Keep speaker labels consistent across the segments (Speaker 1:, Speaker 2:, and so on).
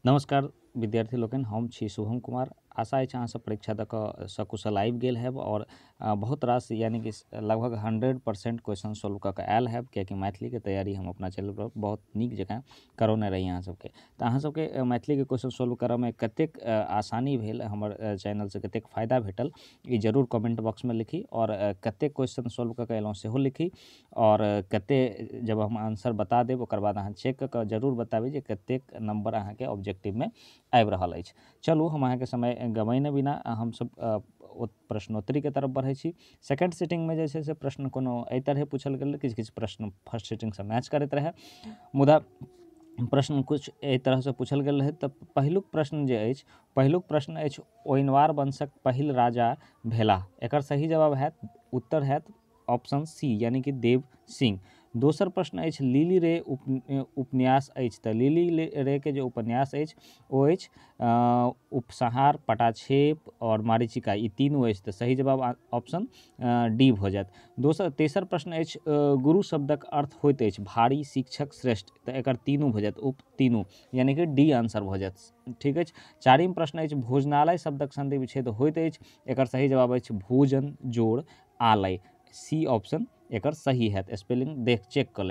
Speaker 1: नमस्कार विद्यार्थी लोकनि, हम छी शुभम कुमार। आशा अछि अहाँ सब परीक्षा दऽ कऽ सकुशल आबि गेल हैब और बहुत रास यानी कि लगभग 100% क्वेश्चन सोल्व कऽ के आयल हैब, कियाकि मैथिलीके तैयारी हम अपना चैनल पर बहुत नीक जकाँ करौने रही अहाँ सबके। तऽ अहाँ सबके मैथिलीके क्वेश्चन सोल्व करऽमे कतेक आसानी भेल, हमर चैनलसँ कतेक फायदा भेटल, ई जरूर कमेंट बॉक्समे लिखी। और कतेक क्वेश्चन सोल्व कऽ के अयलहुँ सेहो लिखी। और कते जब हम आंसर बता देब ओकर बाद अहाँ चेक कऽ के जरूर बताबी जे कतेक नंबर अहाँके ऑब्जेक्टिवमे आबि रहल अछि। चलू हम अहाँके समय गँवैने बिना हमसब प्रश्नोत्तरीके तरफ बढ़ै छी। सेकेंड सिटिंगमे जे छै से प्रश्न कोनो एहि तरहे पूछल गेल, किछु किछु प्रश्न फर्स्ट सिटिंगसँ मैच करैत रहै, मुदा प्रश्न कुछ एहि तरहसँ पूछल गेल रहै। तऽ पहिलुक प्रश्न जे अछि, पहिलुक प्रश्न अछि ओइनवार वंशक पहिल राजा भेलाह। एकर सही जवाब हैत, उत्तर हैत ऑप्शन सी यानी कि देव सिंह। दोसर प्रश्न अछि लिली रे उपन्यास अछि। तऽ लिली रे के जो उपन्यास अछि ओ अछि उपसंहार, पटाक्षेप और मारीचिका, ई तीनू अछि। तऽ सही जवाब ऑप्शन डी भऽ जायत। तेसर प्रश्न अछि गुरु शब्दक अर्थ होइत अछि भारी, शिक्षक, श्रेष्ठ। तऽ एकर तीनू भऽ जायत, उप तीनू, यानी कि डी आंसर भऽ जायत। ठीक अछि। चारिम प्रश्न अछि भोजनालय शब्दक संधि विच्छेद होइत अछि। एकर सही जवाब अछि भोजन जोड़ आलय, सी ऑप्शन एकर सही हैत। स्पेलिंग देख चेक कऽ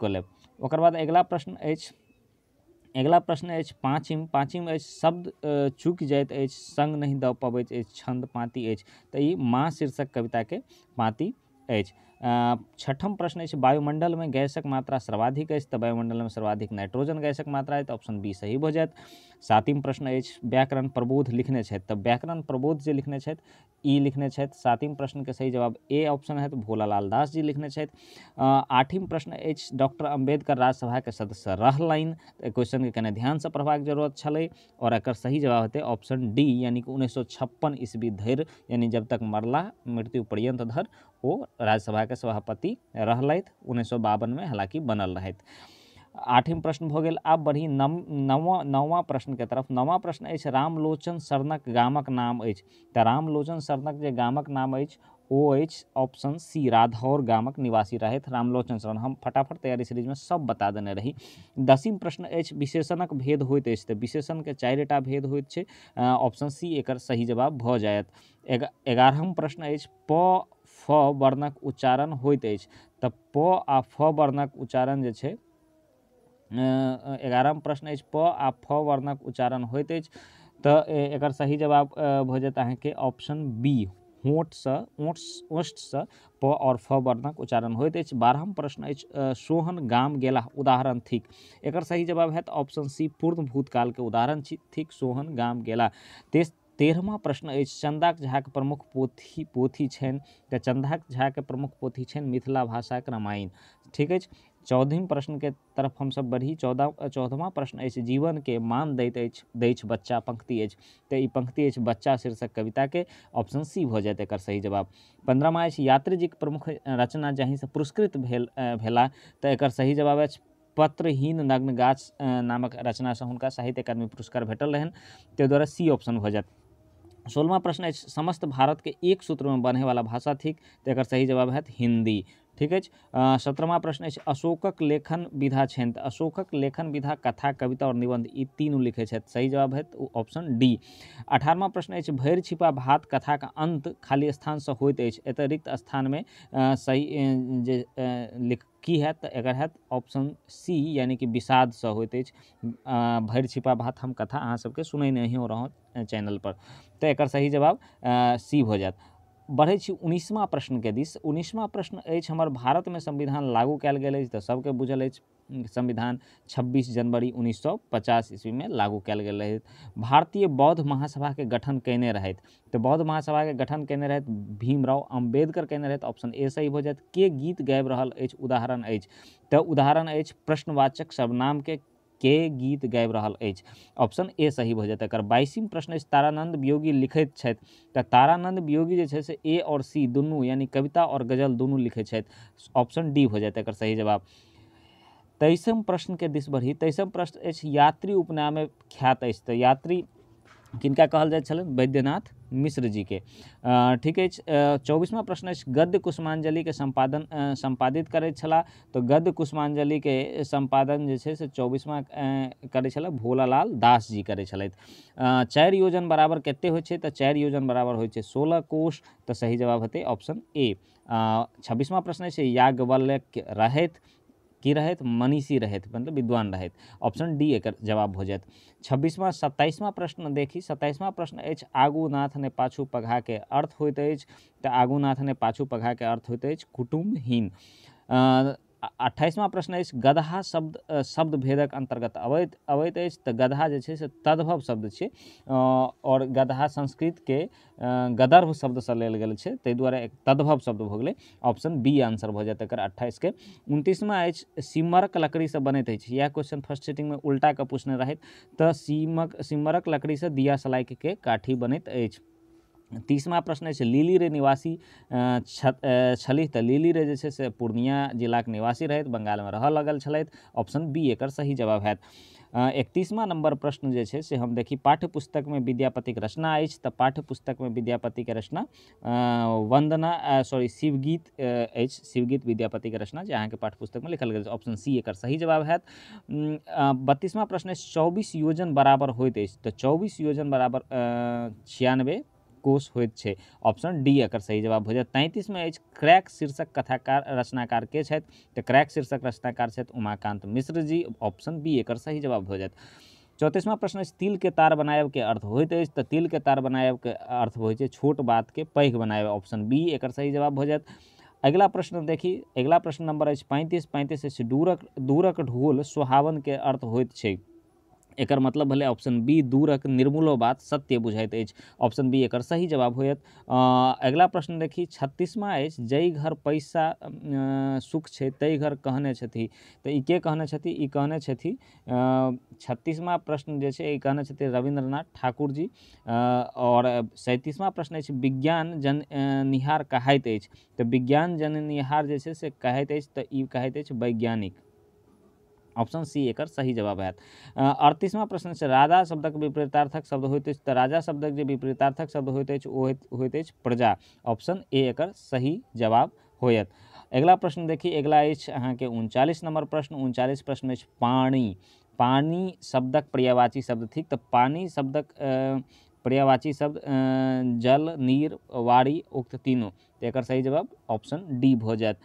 Speaker 1: लेब। ओकर बाद अगिला प्रश्न अछि पाँचिम अछि शब्द चूकि जाइत अछि, संग नहीं दऽ पबैत अछि, छंद पाँति अछि। तऽ ई माँ शीर्षक कविताके पाँति अछि। छठम प्रश्न अछि वायुमंडलमे गैसक मात्रा सर्वाधिक अछि। तऽ वायुमंडलमे सर्वाधिक नाइट्रोजन गैसक मात्रा अछि। तऽ ऑप्शन बी सही भऽ जायत। सातिम प्रश्न अछि व्याकरण प्रबोध लिखने छथि। तऽ व्याकरण प्रबोध जे लिखने छथि ई लिखने छथि। सातिम प्रश्नके सही जवाब ए ऑप्शन हैत, भोलालाल दास जी लिखने छथि। आठिम प्रश्न अछि डॉक्टर अम्बेडकर राज्यसभाके सदस्य रहलनि। क्वेश्चनके कने ध्यानसँ पढ़बाक जरूरत छलै और एकर सही जवाब हेतै ऑप्शन डी यानी कि 1956 ईस्वी धरि, यानी जब तक मरला मृत्यु पर्यंत धरि ओ राज्यसभाके सभापति रहलथि। 1952 हालांकि बनल रहथि। आठिम प्रश्न भऽ गेल। आब बढ़ी नौवां प्रश्नके तरफ। नौवां प्रश्न अछि रामलोचन शरणक गामक नाम अछि। तऽ रामलोचन शरणक जे गामक नाम अछि ओ अछि ऑप्शन सी राधौर गामक निवासी रहथि रामलोचन शरण। हम फटाफट तैयारी सीरीजमे सब बता देने रही। 10वीं प्रश्न अछि विशेषणक भेद होइत अछि। तऽ विशेषणके 4टा भेद होइत छै, ऑप्शन सी एकर सही जवाब भऽ जायत। 11वां प्रश्न अछि प फ वर्णक उच्चारण होइत अछि। तऽ प आ फ वर्णक उच्चारण जे छै 11वां प्रश्न अछि प आ फ वर्णक उच्चारण होइत अछि। तऽ एकर सही जवाब भऽ जायत अहाँके ऑप्शन बी ओष्ठसँ प और फ वर्णक उच्चारण होइत अछि। 12वां प्रश्न अछि सोहन गाम गेलाह उदाहरण थिक। एकर सही जवाब हैत ऑप्शन सी पूर्ण भूतकालके उदाहरण थिक सोहन गाम गेला। 13वां प्रश्न अछि चन्दाक झाके प्रमुख पोथी छनि। तऽ चन्दाक झाके प्रमुख पोथी छनि मिथिला भाषाक रामायण। ठीक अछि। 14वीं प्रश्नके तरफ हमसब बढ़ी। 14वां प्रश्न अछि जीवनके मान दैत अछि बच्चा, पंक्ति अछि। तऽ ई पंक्ति अछि बच्चा शीर्षक कविताके, ऑप्शन सी भऽ जायत एकर सही जवाब। 15वां अछि यात्रीजीके प्रमुख रचना जाहिसँ पुरस्कृत भेला। तऽ एकर सही जवाब अछि पत्रहीन नग्न गाछ नामक रचनासँ हुनका साहित्य अकादमी पुरस्कार भेटल रहनि, ताहि दुआरे सी ऑप्शन भऽ जायत। 16वां प्रश्न अछि समस्त भारतके एक सूत्रमे बन्हैवाला भाषा थिक। तऽ एकर सही जवाब हैत हिंदी। ठीक अछि। 17वां प्रश्न अछि अशोकक लेखन विधा छनि। तऽ अशोकक लेखन विधा कथा, कविता और निबंध, ई तीनू लिखै छथि। सही जवाब हैत ऑप्शन डी। 18वां प्रश्न अछि भरि छिपा भात कथाक अंत खाली स्थानसँ होइत अछि। एतऽ रिक्त स्थानमे सही जे की हैत तऽ एकर हैत ऑप्शन सी यानी कि विषादसँ होइत अछि। भरि छिपा भात हम कथा अहाँ सबके सुनैने ही रहौं चैनल पर। तऽ एकर सही जवाब सी भऽ जायत। बढ़ै छी 19वां प्रश्नके दिस। 19वां प्रश्न अछि हमर भारतमे संविधान लागू कयल गेल अछि। तऽ सबके बुझल अछि संविधान 26 जनवरी 1950 ईस्वीमे लागू कयल गेल रहै। भारतीय बौद्ध महासभाके गठन कयने रहथि। तऽ बौद्ध महासभाके गठन कयने रहथि भीमराव अम्बेडकर कयने रहथि, ऑप्शन ए सही भऽ जायत। के गीत गाबि रहल अछि उदाहरण अछि। तऽ उदाहरण अछि प्रश्नवाचक सर्वनामके के गीत गाबि रहल अछि, ऑप्शन ए सही भऽ जायत एकर। 22वां प्रश्न अछि तारानंद वियोगी लिखैत छथि। तऽ तारानंद वियोगी जे छै से ए और सी दुनू यानी कविता और गजल दुनू लिखै छथि, ऑप्शन डी भऽ जायत एकर सही जवाब। 23वां प्रश्नके दिस बढ़ी। 23वां प्रश्न अछि यात्री उपनामे ख्यात अछि। तऽ यात्री किनका कहल जाइत छलनि? वैद्यनाथ मिश्र जी के। ठीक अछि। 24वां प्रश्न अछि गद्य कुसुमांजलि के संपादित करैत छलाह। तो गद्य कुसुमांजलि के संपादन जे छै से 24वां करै छलाह भोलालाल दास जी करै छलथि। 4 योजन बराबर कते होइ छै? तऽ 4 योजन बराबर होइ छै 16 कोश। तो सही जवाब हेतै ऑप्शन ए। 26वां प्रश्न छै याज्ञवल्क्य रहथि की रहथि? मनीषी रहथि, मतलब विद्वान रहथि। ऑप्शन डी एकर जवाब हो जायत। 27वां प्रश्न देखी। 27वां प्रश्न अछि आगूनाथ ने पाछू पघा के अर्थ होइत अछि। तऽ आगूनाथ ने पाछू पघा के अर्थ होइत अछि कुटुम्बहीन। 28वां प्रश्न अछि गदहा शब्द भेदक अंतर्गत अबैत अछि। तऽ गदहा जे छै से तद्भव शब्द छै और गदहा संस्कृत के गदर्भ शब्दसँ लेल गेल छै, ताहि दुआरे एक तद्भव शब्द भऽ गेलै। ऑप्शन बी आंसर भऽ जायत एकर 28 के। 29वां अछि सिम्मरक लकड़ीसँ बनैत अछि। यह क्वेश्चन फर्स्ट सिटिंग में उल्टा के पूछने रहथि। तऽ सिम्मरक लकड़ीसँ दिया सलाइ के काठी बनैत अछि। 30वां प्रश्न अछि लिली रे निवासी छलीह। तऽ लिली रे जे छै से पूर्णिया जिलाके निवासी रहथि, बंगालमे रहऽ लगल छलथि। ऑप्शन बी एकर सही जवाब हैत। 31वां नंबर प्रश्न जे छै से हम देखी पाठ्य पुस्तकमे विद्यापतिक रचना अछि। तऽ पाठ्य पुस्तकमे विद्यापतिके रचना शिवगीत अछि। शिवगीत विद्यापतिके रचना जे अहाँके पाठ्य पुस्तकमे लिखल गेल छै। ऑप्शन सी एकर सही जवाब हैत। 32वां प्रश्न अछि 24 योजन बराबर होइत अछि। तऽ 24 योजन बराबर 96 कोश होइत छै। ऑप्शन डी एकर सही जवाब हो जायत। 33 में अछि क्रैक शीर्षक कथाकार रचनाकार के छथि? तऽ क्रैक शीर्षक रचनाकार छथि उमाकांत मिश्र जी। ऑप्शन बी एकर सही जवाब हो जायत। 34वां प्रश्न अछि तिल के तार बनायब के अर्थ होइत अछि। तऽ तिल के तार बनायब के अर्थ होइ छै छोट बात के पैघ बनायब। ऑप्शन बी एकर सही जवाब हो जायत। अगिला प्रश्न देखी। अगिला प्रश्न नंबर अछि 35 अछि दूरक ढोल सुहावन के अर्थ होइत छै। एकर मतलब भेलै ऑप्शन बी दूरक निर्मूलो बात सत्य बुझाइत अछि। ऑप्शन बी एकर सही जवाब होयत। अगिला प्रश्न देखी 36वां अछि जई घर पैसा सुख छै तई घर कहने छथि। तऽ ई के कहने छथि? ई कहने छथि 36वां प्रश्न जे छै ई कहने छथि रविन्द्रनाथ ठाकुर जी। और 37वां प्रश्न अछि विज्ञान जननिहार कहाइत अछि। तऽ विज्ञान जननिहार जे छै से कहैत अछि तऽ ई कहैत अछि वैज्ञानिक। ऑप्शन सी एकर सही जवाब हैत। 38वां प्रश्न छै राजा शब्दक विपरीतार्थक शब्द होइत अछि। तऽ राजा शब्दक जे विपरीतार्थक शब्द होइत अछि ओ होइत अछि प्रजा। ऑप्शन ए एकर सही जवाब होयत। अगिला प्रश्न देखिए। अगिला अछि अहाँके 39 नंबर प्रश्न। 39 प्रश्न अछि पानी शब्दक पर्यायवाची शब्द थिक। तऽ पानी शब्दक पर्यायवाची शब्द जल, नीर, वारी, उक्त तीनों। तो एकर सही जवाब ऑप्शन डी भऽ जायत।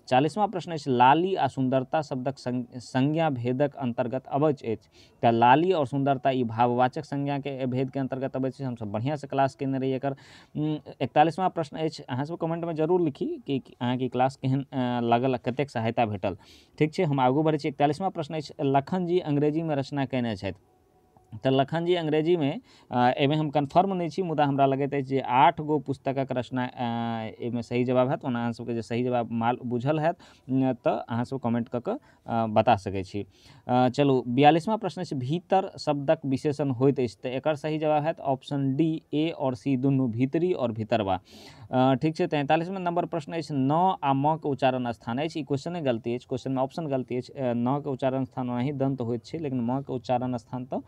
Speaker 1: 40वां प्रश्न अछि लाली आ सुंदरता शब्दक संज्ञा भेदक अंतर्गत अबैत अछि। तऽ लाली और सुंदरता ई भाववाचक संज्ञा के भेद के अंतर्गत अबैत छै। हमसब बढ़िया से क्लास केने रही एकर। 41वां प्रश्न अछि अहाँ सब कमेंट में जरूर लिखी कि अहाँके क्लास केहन लागल, कतेक सहायता भेटल। ठीक छै, हम आगू बढ़ै छी। 41वां प्रश्न अछि लखन जी अंग्रेजी में रचना कयने छथि। तऽ लखन जी अंग्रेजी में एहिमे हम कन्फर्म नहीं छी, मुदा हमरा लगैत अछि जे 8 गो पुस्तकक रचना एहिमे सही जवाब हैत। ओना अहाँ सबके जे सही जवाब बुझल हैत तऽ अहाँ सब कमेंट कऽ कऽ बता सकै छी। चलू 42वां प्रश्न अछि भीतर शब्दक विशेषण होइत अछि। तऽ एकर सही जवाब हैत ऑप्शन डी ए और सी दुनू भीतरी और भीतरवा। ठीक छै। 43वां नंबर प्रश्न अछि न आ म के उच्चारण स्थान अछि। ई क्वेश्चने गलती अछि, क्वेश्चन में ऑप्शन गलती अछि। न के उच्चारण स्थान ओनाही दंत होइत छै, लेकिन म के उच्चारण स्थान तऽ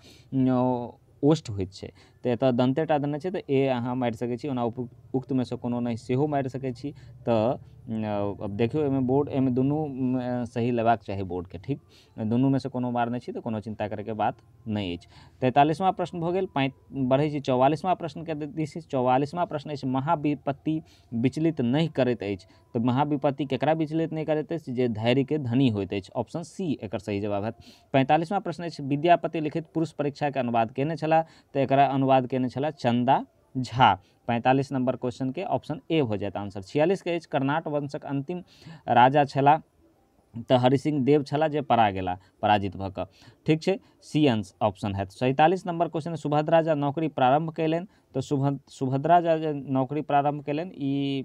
Speaker 1: ओष्ठ होइत छै। तऽ एतऽ दन्तेटा देने छै तऽ ए अहाँ मारि सकै छी। ओना उक्तमे सँ कोनो नहि सेहो मारि सकै छी। तऽ अब देखियौ एहिमे बोर्ड एहिमे दुनू सही लेबाक चाही बोर्डके। ठीक, दुनूमे से कोनो मारने छी तऽ कोनो चिंता करैके बात नहीं अछि। 43वां प्रश्न भऽ गेल। बढ़ै छी 44वां प्रश्नके दिस। 44वां प्रश्न अछि महाविपत्ति विचलित नहीं करैत अछि। तऽ महाविपत्ति केकरा विचलित नहीं करैत अछि? जे धैर्यके धनी होइत अछि। ऑप्शन सी एकर सही जवाब हैत। 45वां प्रश्न अछि विद्यापति लिखित पुरुष परीक्षाके अनुवाद केने छलाह। तऽ एकरा अनुवाद केने छलाह चंदा झा। 45 नंबर क्वेश्चन के ऑप्शन ए हो जायत आंसर। 46 के अछि कर्नाट वंशक अंतिम राजा छलाह। तऽ हरिसिंह देव छलाह जे पराजित भऽ कऽ। ठीक छै, सी ऑप्शन हैत। 47 नंबर क्वेश्चन सुभद्रा जा नौकरी प्रारंभ कयलनि। तो सुभद्रा जे नौकरी प्रारंभ कयलनि ई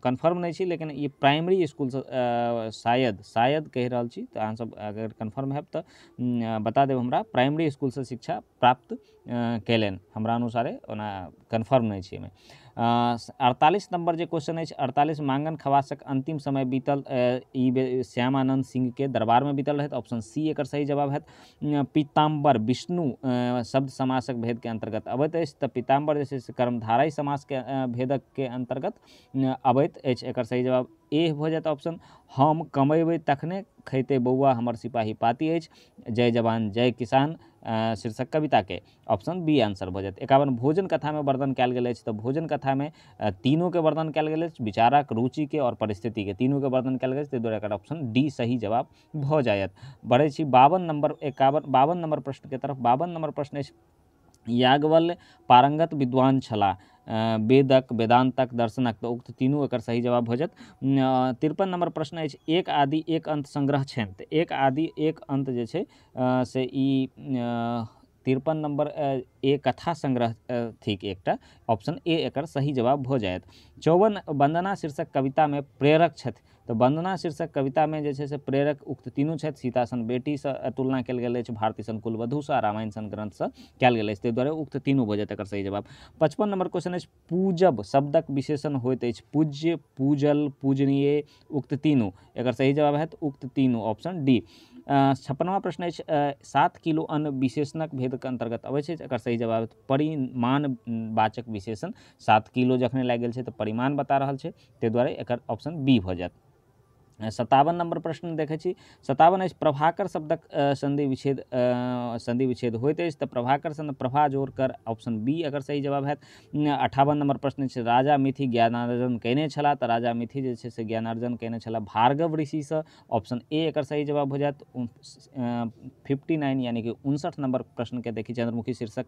Speaker 1: कन्फर्म नहीं छी, लेकिन ई प्राइमरी स्कूल से शायद कहि रहल छी, तो अहाँ सब अगर कन्फर्म हैब तो बता देब हमरा। प्राइमरी स्कूल से शिक्षा प्राप्त कयलनि हमरा अनुसारे, ओना कन्फर्म नहीं छी एहिमे। 48 नंबर जे क्वेश्चन अछि, 48 मांगन खवासक अंतिम समय बीतल ई श्यामानंद सिंह के दरबार में बीतल रहत। ऑप्शन सी एकर सही जवाब हैत। पीताम्बर विष्णु शब्द समासक भेद के अंतर्गत अबैत अछि, तऽ पीताम्बर जे छै से कर्मधारय समास के भेदक के अंतर्गत अबैत अछि। एकर सही जवाब ए भऽ जायत ऑप्शन। हम कमेबै तखने खैते बौआ हमर सिपाही पाती अछि, जय जवान जय किसान शीर्षक कविता के ऑप्शन बी आंसर भऽ जायत। 51 भोजन कथा में वर्णन कयल गेल अछि, तऽ भोजन कथा में तीनों के वर्णन कयल गेल अछि, विचारक, रुचि के और परिस्थिति के, तीनों के वर्णन कयल गेल अछि, ताहि दुआरे एकर ऑप्शन डी सही जवाब भऽ जायत। बढ़ै छी 52 नंबर प्रश्न के तरफ। 52 नंबर प्रश्न अछि, याज्ञवल्क्य पारंगत विद्वान छलाह वेदक, वेदांतक, दर्शनक, तो उक्त तीनों एकर सही जवाब भऽ जायत। 53 नंबर प्रश्न अछि, एक आदि एक अंत संग्रह छनि, तऽ एक आदि एक अंत जे छै से ई 53 नंबर ए कथा संग्रह थिक एकटा, ऑप्शन ए एकर सही जवाब भऽ जायत। 54 वंदना शीर्षक कविता में प्रेरक छथि, तो वंदना शीर्षक कविता में जे छै से प्रेरक उक्त तीनों छथि। सीता सन बेटी से तुलना कयल गेल अछि, भारती सन कुलवधू से, रामायण सन ग्रंथ से कयल गेल अछि, ताहि दुआरे उक्त तीनों भऽ जायत एकर सही जवाब। 55 नंबर क्वेश्चन अछि, पूजब शब्दक विशेषण होइत अछि, पूज्य, पूजल, पूजनीय, उक्त तीनों एकर सही जवाब हैत उक्त तीनों, ऑप्शन डी। 56वां प्रश्न अछि, 7 किलो अन्न विशेषणक भेदक अंतर्गत अबै छै, एकर सही जवाब परिमाण वाचक विशेषण। 7 किलो जखने लागि गेल छै तऽ परिमाण बता रहल छै, ताहि दुआरे एकर ऑप्शन बी भऽ जायत। 57 नंबर प्रश्न देखै छी, 57 अछि, प्रभाकर शब्दक संधि विच्छेद होइत अछि, तऽ प्रभाकर सन प्रभा जोड़ कर, ऑप्शन बी एकर सही जवाब हैत। 58 नंबर प्रश्न छै, राजा मिथि ज्ञानार्जन कयने छलाह, तऽ राजा मिथि जे छै से ज्ञानार्जन कयने छलाह भार्गव ऋषि से, ऑप्शन ए एकर सही जवाब भऽ जायत। 59 यानी कि 59 नंबर प्रश्न के देखी, चंद्रमुखी शीर्षक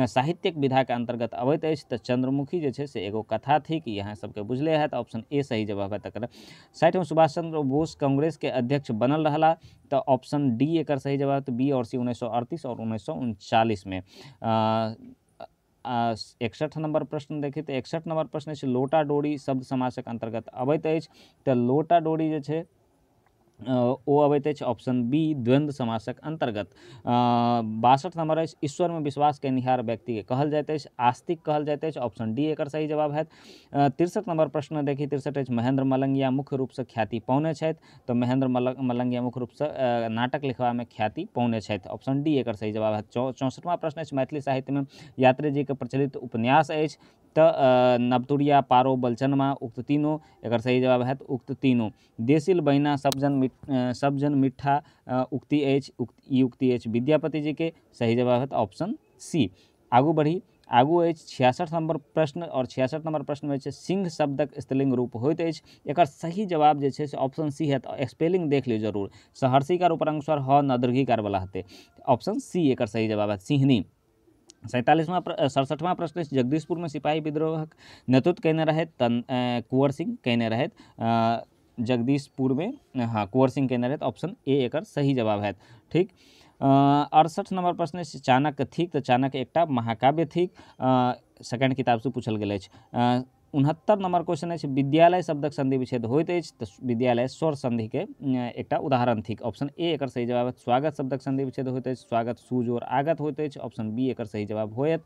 Speaker 1: साहित्यिक विधा के अंतर्गत अबैत अछि, तऽ चंद्रमुखी जे छै से एगो कथा थी कि यहाँ सबके बुझले हैत, ऑप्शन ए सही जवाब है तकर। 60 में सुभाष चंद्र बोस कांग्रेस के अध्यक्ष बनल रहला, तो ऑप्शन डी एकर सही जवाब, तो बी और सी 1938 और 1939 में। 61 नंबर प्रश्न देखिए, तो 61 नंबर प्रश्न छै, लोटा डोरी शब्द समासक अंतर्गत अबैत अछि, तऽ लोटा डोरी जे छै ओ अबैत अछि, ऑप्शन बी द्वंद्व समासक अंतर्गत। 62 नंबर अछि, ईश्वर में विश्वास केनिहार व्यक्ति के कहल जाइत अछि, आस्तिक कहल जाइत अछि, ऑप्शन डी एकर सही जवाब हैत। 63 नंबर प्रश्न देखी, 63 अछि, महेंद्र मलंगिया मुख्य रूप से ख्याति पौने छथि, तो महेंद्र मलंगिया मुख्य रूप से नाटक लिखबा में ख्याति पौने छथि, ऑप्शन डी एकर सही जवाब हैत। 64वां प्रश्न अछि, मैथिली साहित्य में यात्री जी के प्रचलित उपन्यास अछि, तो नवतुरिया, पारो, बलचनमा, उक्त तीनों एकर सही जवाब हैत उक्त तीनों। देसिल बहिना सब जन मिठा उक्ति अछि, ई उक्ति अछि विद्यापति जी के, सही जवाब हैत ऑप्शन सी। आगू बढ़ी, आगू अछि 66 नंबर प्रश्न, और 66 नंबर प्रश्न में सिंह शब्दक स्त्रीलिंग रूप होइत अछि, एकर सही जवाब जे छै से ऑप्शन सी हैत। स्पेलिंग देख लियो जरूर, सहर्षिकार उपरंगस्वर ह न दीर्घिकार वाला हेतै, ऑप्शन सी एकर सही जवाब है सिंहनी। 67वां प्रश्न, जगदीशपुर में सिपाही विद्रोहक नेतृत्व कयने रहैत, कुंवर सिंह कयने रहैत, जगदीशपुर में हाँ कुंवर सिंह कयने रहैत, ऑप्शन ए एकर सही जवाब हैत। ठीक। 68 नंबर प्रश्न, चाणक्य थिक, तो चाणक्य एकटा महाकाव्य थिक, सेकेंड किताब से पूछल गेल अछि। 69 नंबर क्वेश्चन अछि, विद्यालय शब्दक संधि विच्छेद होइत अछि, तऽ विद्यालय स्वर संधि के एकटा उदाहरण थिक, ऑप्शन ए एकर सही जवाब है। स्वागत शब्दक संधि विच्छेद होइत अछि, स्वागत सुजोर आगत होइत अछि, ऑप्शन बी एकर सही जवाब होयत।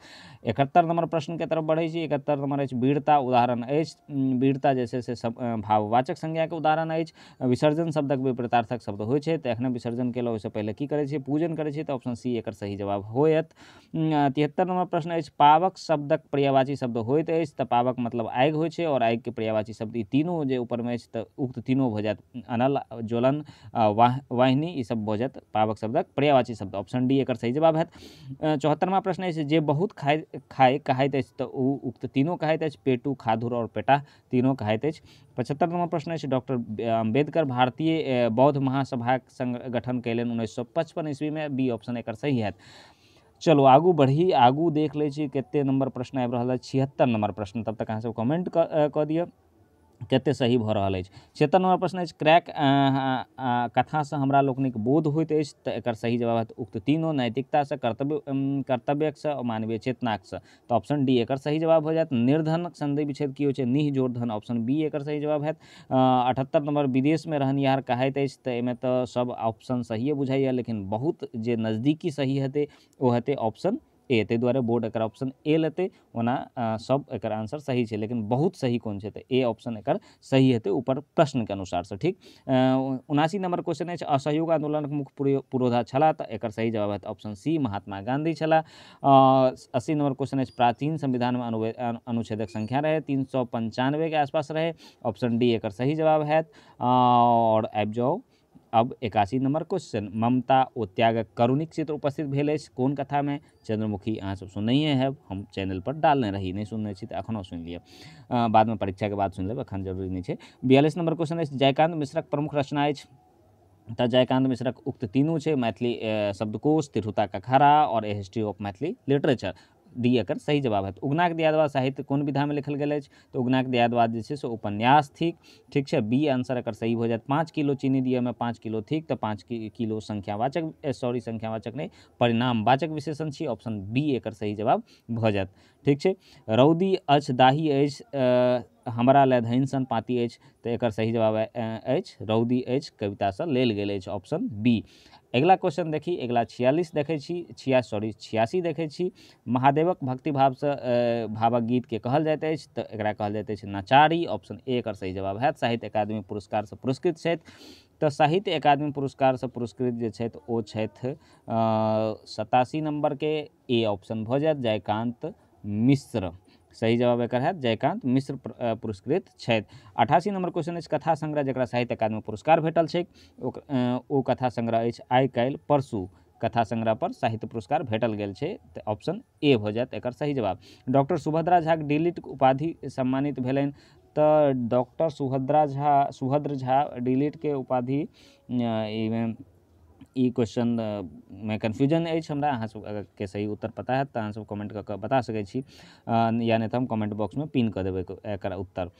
Speaker 1: 71 नंबर प्रश्न के तरफ बढ़ै छी। 71 नंबर अछि, वीरता उदाहरण अछि, वीरता जे छै से भाववाचक संज्ञा के उदाहरण अछि। विसर्जन शब्दक विपरीतार्थक शब्द होइ छै, तऽ एखने विसर्जन केलहुँ ओहिसँ पहिले की करै छियै, पूजन करै छियै, तऽ ऑप्शन सी एकर सही जवाब होयत। 73 नंबर प्रश्न अछि, पावक शब्दक पर्यायवाची शब्द होइत अछि, तऽ पावक मतलब आगि होइ छै, और आगि के पर्यायवाची शब्द ई तीनों जे ऊपर में अछि, तऽ उक्त तीनों भऽ जायत अनल, ज्वलन, वाहिनी, ई सब भऽ जायत पावक शब्दक पर्यायवाची शब्द, ऑप्शन डी एकर सही जवाब हैत। 74वां प्रश्न अछि, जे बहुत खाय कहैत अछि, तऽ उक्त तीनों कहैत अछि, पेटू, खाधुर और पेटा तीनों कहैत अछि। 75 नंबर प्रश्न अछि, डॉक्टर अम्बेडकर भारतीय बौद्ध महासभाक गठन कयलनि 1955 ईस्वी में, बी ऑप्शन एकर सही हैत। चलो आगू बढ़ी, आगू देख लै छी कते नंबर प्रश्न आबि रहल है। 76 नंबर प्रश्न, तब तक अहाँ सब कमेंट कऽ दिअ। कते सही भऽ रहल अछि। 76 नंबर प्रश्न अछि क्रैक कथासँ हमरा लोकनिक बोध होइत अछि, तऽ एकर सही जवाब हैत उक्त तीनों, नैतिकतासँ, कर्तव्यसँ और मानवीय चेतनासँ। तऽ ऑप्शन डी एकर सही जवाब हो जाएत। निर्धनक संधि विच्छेद की होइ छै, निह जोड़ धन, ऑप्शन बी एकर सही जवाब हैत। 78 नंबर विदेशमे रहनिहार कहाइत अछि, तऽ एहिमे तऽ सब ऑप्शन सहिए बुझाइए, लेकिन बहुत जे नजदीकी सही हेतै ओ हेतै ऑप्शन ए, ताहि दुआरे बोर्ड एकर ऑप्शन ए लेतै। ओना सब एकर आंसर सही छै, लेकिन बहुत सही कोन छै, तऽ ए ऑप्शन एकर सही हेतै ऊपर प्रश्नके अनुसारसँ। ठीक, 79 नंबर क्वेश्चन अछि असहयोग आंदोलनक मुख्य पुरोधा छलाह, तऽ एकर सही जवाब हैत ऑप्शन सी महात्मा गांधी छलाह। 80 नंबर क्वेश्चन अछि प्राचीन संविधानमे अनुच्छेदक संख्या रहै 395 के आसपास रहै, ऑप्शन डी एकर सही जवाब हैत। और आबि जाउ अब 81 नंबर क्वेश्चन, ममता ओ त्यागक करुणिक चित्र उपस्थित भेल अछि कोन कथामे। चंद्रमुखी अहाँ सब सुनैए हैब, हम चैनल पर डालने रही, नहीं सुनने छी तऽ एखनो सुनि लिअ, बादमे परीक्षाके बाद सुनि लेब, एखन जरूरी नहीं छै। 42 नंबर क्वेश्चन अछि जयकांत मिश्रक प्रमुख रचना अछि, तऽ जयकांत मिश्रक उक्त तीनू छै मैथिली शब्दकोश, तिरहुता कखारा और a history of Maithili literature. D एकर सही जवाब है। उगनाक दियादवाद साहित्य कोन विधा में लिखल गेल अछि, तऽ उगनाक दियादवाद जे छै से उपन्यास थिक। ठीक छै, बी आंसर एकर सही हो जाएत। 5 किलो चीनी दिए में 5 किलो थिक, तऽ 5 किलो संख्यावाचक संख्यावाचक नहीं परिणामवाचक विशेषण छी, ऑप्शन बी एकर सही जवाब भऽ जाएत। ठीक छै, रौदी अछि दाही अछि हमरा लए धनि सन पाती अछि, तऽ एकर सही जवाब अछि रौदी अछि कवितासँ लेल गेल अछि, ऑप्शन बी। अगिला क्वेश्चन देखी, अगिला 46 देखै छी, 86 देखै छी। महादेवक भक्तिभावसँ भावक गीतके कहल जाइत अछि, तऽ एकरा कहल जाइत अछि नचारी, ऑप्शन ए एकर सही जवाब हैत। साहित्य अकादमी पुरस्कारसँ पुरस्कृत छथि, तऽ साहित्य अकादमी पुरस्कारसँ पुरस्कृत जे छथि ओ छथि 87 नंबरके ए ऑप्शन भऽ जाएत जयकांत मिश्र, सही जवाब एकर हैत जयकांत मिश्र पुरस्कृत छथि। 88 नंबर क्वेश्चन अछि कथा संग्रह जकरा साहित्य अकादमी पुरस्कार भेटल छै ओ कथा संग्रह अछि आइ काल्हि परसू, कथा संग्रह पर साहित्य पुरस्कार भेटल गेल छै, तऽ ऑप्शन ए भऽ जाएत एकर सही जवाब। डॉक्टर सुभद्रा झा डीलिट उपाधि सम्मानित भेलनि, तऽ डॉक्टर सुभद्र झा डीलिटके उपाधि ई क्वेश्चन में कन्फ्यूजन अछि हमरा, अहाँ सबके सही उत्तर पता है तऽ अहाँ सब कमेंट कऽ बता सकै छी, या नहीं तऽ हम कमेंट बॉक्स में पिन कऽ देबै एकर उत्तर।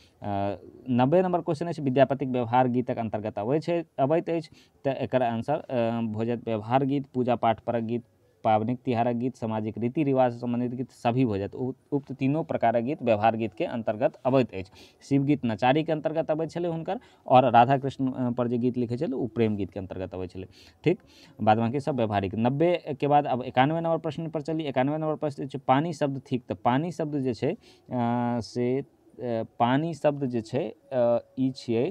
Speaker 1: 90 नंबर क्वेश्चन अछि विद्यापतिक व्यवहार गीतक अंतर्गत अबैत अछि, तऽ एकर आंसर भऽ जाएत व्यवहार गीत, पूजा पाठ परक गीत, पावनिक तिहारक गीत, सामाजिक रीति रिवाज से संबंधित गीत सभी भऽ जाएत। उक्त तीनों प्रकारक गीत व्यवहार गीतके अंतर्गत अबैत अछि। शिवगीत नचारीके अंतर्गत अबैत छलै हुनकर, और राधा कृष्ण पर जे गीत लिखै छलै ओ प्रेम गीतके अंतर्गत अबै छलै। ठीक, बाद बाकी सब व्यवहारिक। 90 के बाद अब 91 नंबर प्रश्न पर चली। 91 नंबर प्रश्न छै पानी शब्द थिक, तऽ पानी शब्द जे छै से पानी शब्द जे छै ई छियै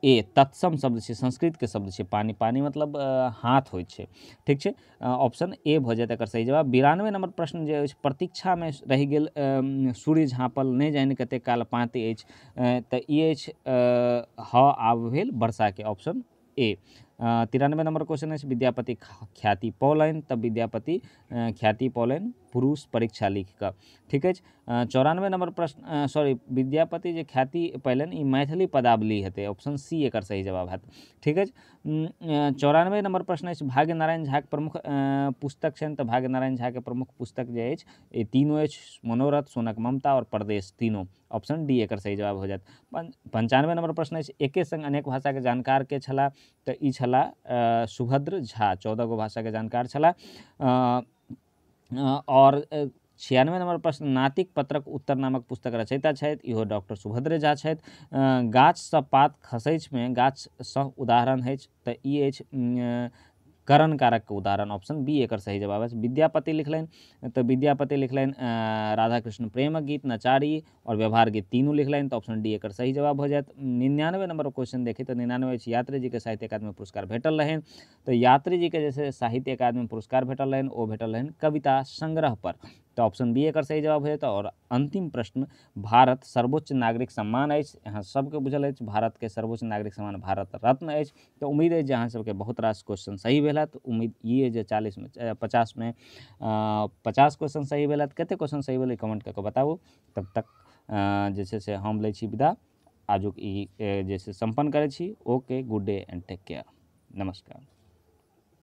Speaker 1: ए तत्सम शब्द छै, संस्कृतके शब्द छै पानी, पानी मतलब हाथ होइ छै। ठीक छै, ऑप्शन ए भऽ जाएत एकर सही जवाब। 92 नंबर प्रश्न जे अछि प्रतीक्षामे रहि गेल सूर्य झाँपल नहि जानि कतेक काल पाँति अछि, तऽ ई अछि ह आब भेल वर्षाके, ऑप्शन ए। 93 नंबर क्वेश्चन अछि विद्यापति ख्याति पौलनि, तब विद्यापति ख्याति पौलनि पुरुष परीक्षा लिख कऽ। ठीक अछि, 94 नंबर प्रश्न विद्यापति जे ख्याति पौलनि ई मैथिली पदावली हेतै, ऑप्शन सी एकर सही जवाब हैत। ठीक अछि, 94 नंबर प्रश्न अछि भाग्य नारायण झाके प्रमुख पुस्तक छनि, तऽ भाग्य नारायण झाके प्रमुख पुस्तक जे अछि ई तीनों अछि मनोरथ, सोनक ममता और परदेश, तीनों, ऑप्शन डी एकर सही जवाब हो जाएत। 95 नंबर प्रश्न अछि एके संग अनेक भाषाके जानकार के छलाह, तऽ ई छलाह सुभद्र झा, 14 गो भाषाके जानकार छलाह। और 96 नंबर प्रश्न नातिक पत्रक उत्तर नामक पुस्तक रचयिता छथि, इहो डॉक्टर सुभद्र झा छथि। गाछसँ पात खसैछमे गाछसँ उदाहरण अछि, तऽ ई अछि करण कारकके उदाहरण, ऑप्शन बी एकर सही जवाब अछि। विद्यापति लिखलनि, तऽ विद्यापति लिखलनि राधा कृष्ण प्रेमक गीत, नचारी और व्यवहार गीत तीनों लिखलनि, तऽ ऑप्शन डी एकर सही जवाब हो जाएत। 99 नंबर क्वेश्चन देखी तऽ 99 अछि यात्री जी के साहित्य अकादमी पुरस्कार भेटल रहनि, तऽ यात्री जी के जैसे साहित्य अकादमी पुरस्कार भेटल रहनि ओ भेटल रहनि कविता संग्रह पर, तो ऑप्शन बी एकर सही जवाब हो जाएत। और अंतिम प्रश्न भारत सर्वोच्च नागरिक सम्मान अछि, यहाँ सबके बुझल अछि भारत के सर्वोच्च नागरिक सम्मान भारत रत्न अछि, तऽ उम्मीद अछि जे अहाँ सबके बहुत रास क्वेश्चन सही भेल हैत। उम्मीद ई अछि जे 40 में 50 में 50 क्वेश्चन सही भेल हैत। कते क्वेश्चन सही भेलै कमेंट कऽ के बताबू। तब तक जे छै से हम लै छी विदा, आजुक ई जे छै सम्पन्न करै छी। Okay, good day and take care, नमस्कार।